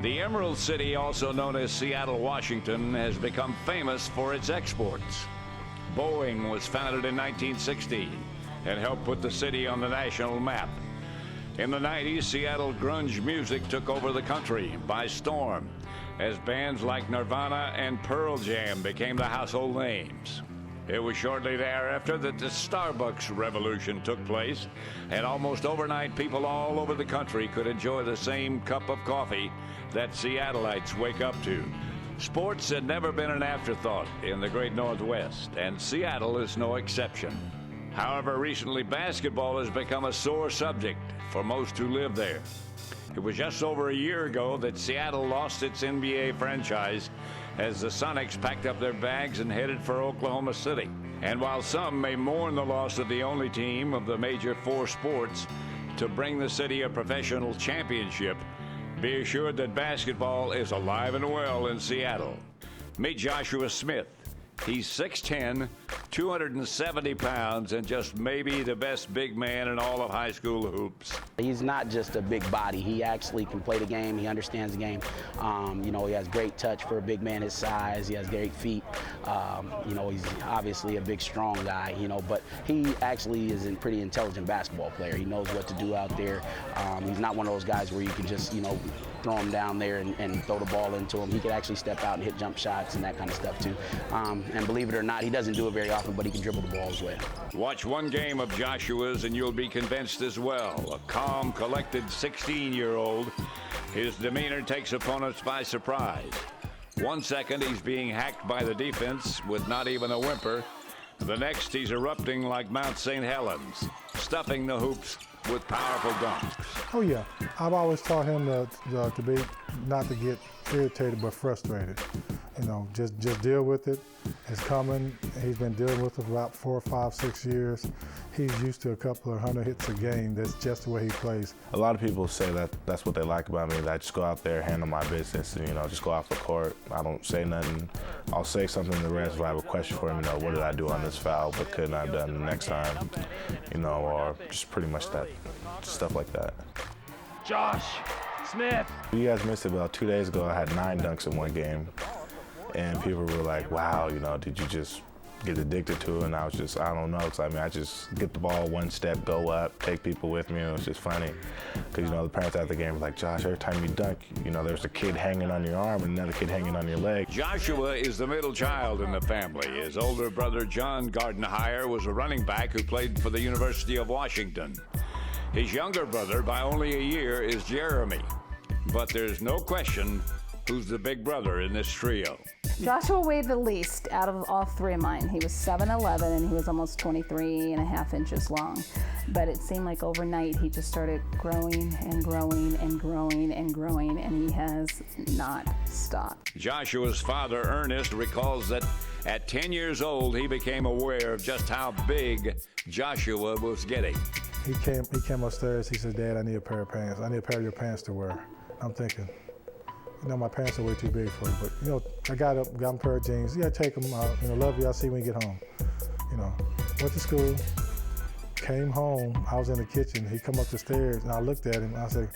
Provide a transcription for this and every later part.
The Emerald City, also known as Seattle, Washington, has become famous for its exports. Boeing was founded in 1916 and helped put the city on the national map. In the 90s, Seattle grunge music took over the country by storm as bands like Nirvana and Pearl Jam became the household names. It was shortly thereafter that the Starbucks revolution took place, and almost overnight people all over the country could enjoy the same cup of coffee that Seattleites wake up to. Sports had never been an afterthought in the great Northwest, and Seattle is no exception. However, recently basketball has become a sore subject for most who live there. It was just over a year ago that Seattle lost its NBA franchise as the Sonics packed up their bags and headed for Oklahoma City. And while some may mourn the loss of the only team of the major four sports to bring the city a professional championship, be assured that basketball is alive and well in Seattle. Meet Joshua Smith. He's 6'10", 270 pounds, and just maybe the best big man in all of high school hoops. He's not just a big body. He actually can play the game. He understands the game. He has great touch for a big man his size. He has great feet. He's obviously a big, strong guy, but he actually is a pretty intelligent basketball player. He knows what to do out there. He's not one of those guys where you can just, throw him down there and throw the ball into him. He could actually step out and hit jump shots and that kind of stuff too. And believe it or not, he doesn't do it very often, but he can dribble the ball as well. Watch one game of Joshua's and you'll be convinced as well. A calm, collected 16-year-old. His demeanor takes opponents by surprise. 1 second he's being hacked by the defense with not even a whimper. The next he's erupting like Mount St. Helens, stuffing the hoops with powerful dunks. Oh yeah, I've always taught him to be, not to get irritated but frustrated. Just deal with it. It's coming. He's been dealing with it for about 4, 5, 6 years. He's used to a couple of 100 hits a game. That's just the way he plays. A lot of people say that that's what they like about me, that I just go out there, handle my business, and just go off the court. I don't say nothing. I'll say something to the rest if I have a question for him, what did I do on this foul, what couldn't I have done the next time, or just pretty much that, stuff like that. Josh Smith. You guys missed it about 2 days ago. I had 9 dunks in one game. And people were like, wow, did you just get addicted to it? And I was just, I don't know. I just get the ball one step, go up, take people with me. And it was just funny. Because, the parents at the game were like, Josh, every time you dunk, there's a kid hanging on your arm and another kid hanging on your leg. Joshua is the middle child in the family. His older brother, John Gardenhire, was a running back who played for the University of Washington. His younger brother, by only a year, is Jeremy. But there's no question who's the big brother in this trio. Joshua weighed the least out of all three of mine. He was 7'11", and he was almost 23 and a half inches long. But it seemed like overnight he just started growing and growing and growing and growing, and he has not stopped. Joshua's father, Ernest, recalls that at 10 years old, he became aware of just how big Joshua was getting. He came upstairs. He said, Dad, I need a pair of pants. I need a pair of your pants to wear. I'm thinking, my pants are way too big for you, but, I got him a pair of jeans. Yeah, take them out. Love you, I'll see you when you get home. Went to school, came home. I was in the kitchen. He come up the stairs, and I looked at him. I said,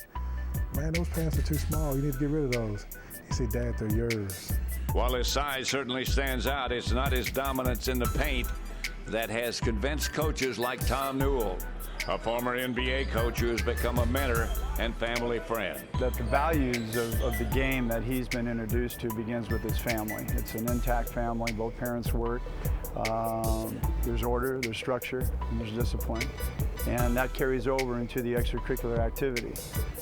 man, those pants are too small. You need to get rid of those. He said, Dad, they're yours. While his size certainly stands out, it's not his dominance in the paint that has convinced coaches like Tom Newell, a former NBA coach who has become a mentor and family friend. That the values of the game that he's been introduced to begins with his family. It's an intact family. Both parents work. There's order, there's structure, and there's discipline. And that carries over into the extracurricular activity,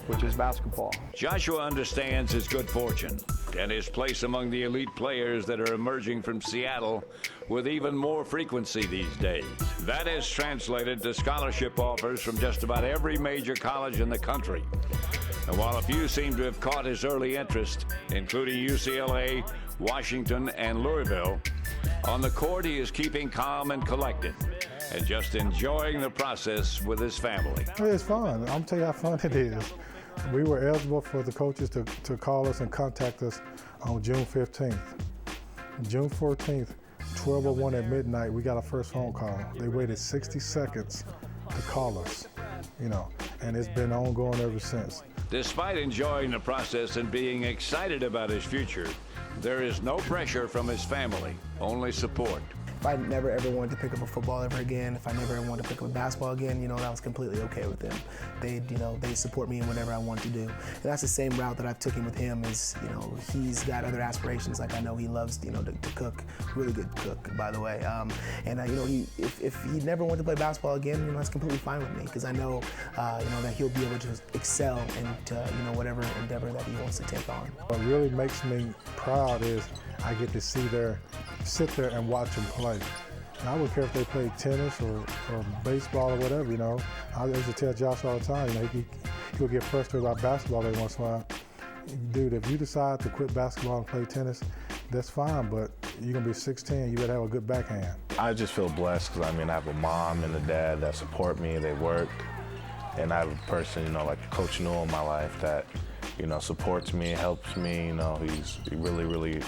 which is basketball. Joshua understands his good fortune and his place among the elite players that are emerging from Seattle with even more frequency these days. That is translated to scholarship offers from just about every major college in the country. And while a few seem to have caught his early interest, including UCLA, Washington, and Louisville, on the court he is keeping calm and collected and just enjoying the process with his family. It's fun. I'm telling you how fun it is. We were eligible for the coaches to call us and contact us on June 15th. June 14th, 12:01 at midnight, we got our first phone call. They waited 60 seconds to call us, and it's been ongoing ever since. Despite enjoying the process and being excited about his future, there is no pressure from his family, only support. If I never ever wanted to pick up a football ever again, if I never ever wanted to pick up a basketball again, you know, that was completely okay with them. They support me in whatever I want to do. And that's the same route that I've taken with him is, you know, he's got other aspirations. Like I know he loves, you know, to cook, really good cook, by the way. You know, if he never wanted to play basketball again, you know, that's completely fine with me because I know, you know, that he'll be able to excel in, you know, whatever endeavor that he wants to take on. What really makes me proud is I get to sit there and watch him play. And I wouldn't care if they played tennis or baseball or whatever, you know. I used to tell Josh all the time, you know, he'll get frustrated about basketball every once in a while. Dude, if you decide to quit basketball and play tennis, that's fine, but you're going to be 16, you better have a good backhand. I just feel blessed because, I mean, I have a mom and a dad that support me, they work, and I have a person, you know, like Coach Newell in my life that, you know, supports me, helps me, you know, he's really, really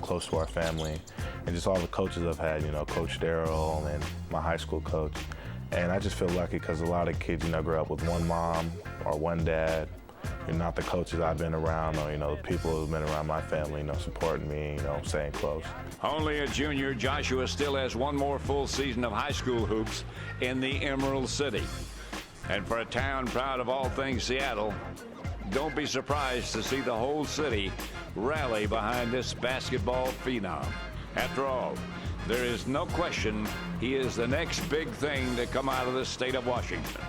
close to our family. And just all the coaches I've had, you know, Coach Darryl and my high school coach. And I just feel lucky because a lot of kids, you know, grow up with one mom or one dad. You're not the coaches I've been around or, you know, the people who've been around my family, you know, supporting me, you know, staying close. Only a junior, Joshua still has one more full season of high school hoops in the Emerald City. And for a town proud of all things Seattle, don't be surprised to see the whole city rally behind this basketball phenom. After all, there is no question he is the next big thing to come out of the state of Washington.